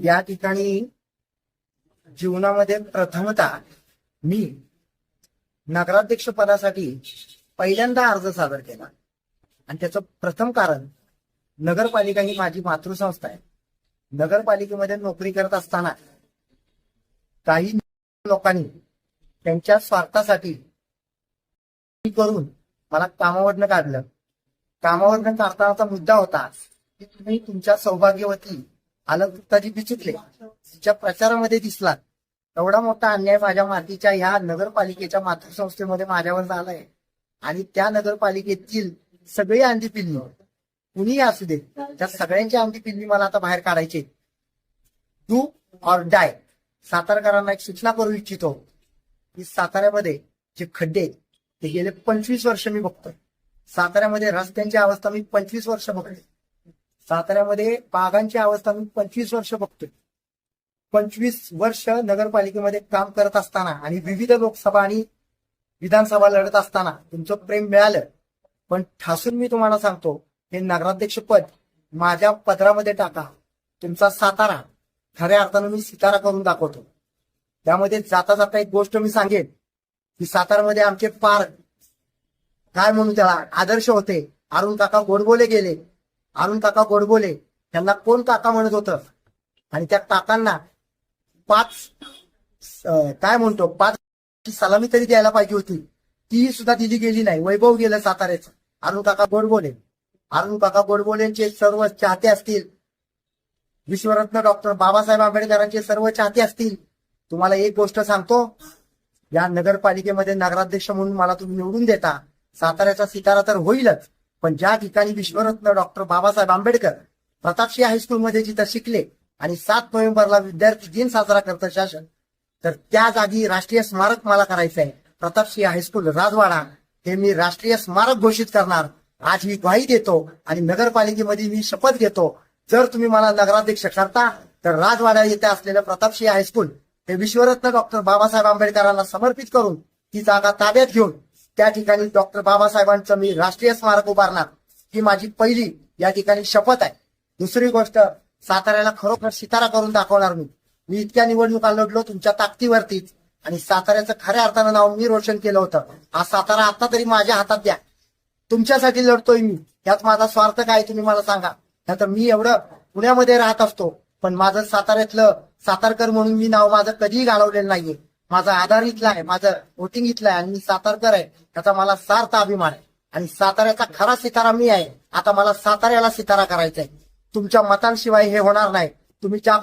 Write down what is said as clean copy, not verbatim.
या ठिकाणी जीवनामध्ये प्रथमतः मी नगराध्यक्ष पदासाठी पहिल्यांदा अर्ज सादर केला आणि त्याचं प्रथम कारण नगरपालिका ही माझी मातृसंस्था आहे. नगरपालिकेमध्ये नोकरी करत असताना काही लोकांनी त्यांच्या स्वार्थासाठी करून मला कामावरनं काढलं. कामावरनं काढतानाचा मुद्दा होता की तुम्ही तुमच्या सौभाग्यवती अलगताजी बिचुकले तिच्या प्रचारामध्ये दिसलात. एवढा मोठा अन्याय माझ्या मातीच्या ह्या नगरपालिकेच्या मातृसंस्थेमध्ये माझ्यावर झालाय आणि त्या नगरपालिकेतील सगळी अंडी पिल्ली कुणीही असू दे त्या सगळ्यांची अंडी पिल्ली मला आता बाहेर काढायची. Do or die. सातारकरांना एक सूचना करू इच्छितो की साताऱ्यामध्ये जे खड्डे आहेत ते गेले 25 वर्ष मी बघतोय. साताऱ्यामध्ये रस्त्यांची अवस्था मी 25 वर्ष बघतोय. साताऱ्यामध्ये बागांची अवस्था मी 25 वर्ष बघतोय. 25 वर्ष नगरपालिकेमध्ये काम करत असताना आणि विविध लोकसभा आणि विधानसभा लढत असताना तुमचं प्रेम मिळालं. पण ठासून मी तुम्हाला सांगतो हे नगराध्यक्ष पद माझ्या पदरामध्ये टाका. तुमचा सातारा खऱ्या अर्थानं मी सितारा करून दाखवतो. त्यामध्ये जाता जाता एक गोष्ट मी सांगेन की सातारामध्ये आमचे पार्क काय म्हणू त्याला आदर्श होते. अरुण काका गोडबोले गेले. अरुण काका गोडबोले त्यांना कोण काका म्हणत होतं आणि त्या काकांना 5 सलामी तरी द्यायला पाहिजे होती. ती सुद्धा दिली गेली नाही. वैभव गेलं साताऱ्याचं. अरुण काका गोडबोले. अरुण काका गोडबोलेंचे सर्व चाहते असतील, विश्वरत्न डॉक्टर बाबासाहेब आंबेडकरांचे सर्व चाहते असतील. तुम्हाला एक गोष्ट सांगतो, या नगरपालिकेमध्ये नगराध्यक्ष म्हणून मला तुम्ही निवडून देता. साताऱ्याचा सितारा तर होईलच, पण ज्या ठिकाणी विश्वरत्न डॉक्टर बाबासाहेब आंबेडकर प्रतापसिंह हायस्कूलमध्ये जिथं शिकले आणि 7 नोव्हेंबरला विद्यार्थी दिन साजरा करतं शासन, तर त्या जागी राष्ट्रीय स्मारक मला करायचं आहे. प्रतापसिंह हायस्कूल राजवाडा हे मी राष्ट्रीय स्मारक घोषित करणार. आज ही ग्वाही देतो आणि नगरपालिकेमध्ये मी शपथ घेतो, जर तुम्ही मला नगराध्यक्ष करता तर राजवाडा येथे असलेलं प्रतापसिंह हायस्कूल हे विश्वरत्न डॉक्टर बाबासाहेब आंबेडकरांना समर्पित करून ती जागा ताब्यात घेऊन त्या ठिकाणी डॉक्टर बाबासाहेबांचं मी राष्ट्रीय स्मारक उभारणार. ही माझी पहिली या ठिकाणी शपथ आहे. दुसरी गोष्ट, साताऱ्याला खरोखर सितारा करून दाखवणार मी इतक्या निवडणुका लढलो तुमच्या ताकदीवरतीच आणि साताऱ्याचं खऱ्या अर्थानं नाव मी रोशन केलं होतं. हा सातारा आता तरी माझ्या हातात द्या. तुमच्यासाठी लढतोय मी. यात माझा स्वार्थ काय तुम्ही मला सांगा. नंतर मी एवढं पुण्यामध्ये राहत असतो पण माझं साताऱ्यातलं सातारकर म्हणून मी नाव माझं कधीही घालवलेलं नाहीये. माझा आधार इथला आहे, माझं वोटिंग इथलं आहे आणि मी सातारकर आहे. त्याचा मला सार्थ अभिमान आहे आणि साताऱ्याचा खरा सितारा मी आहे. आता मला साताऱ्याला सितारा करायचा आहे. तुमच्या मतांशिवाय हे होणार नाही. तुम्ही जागरूक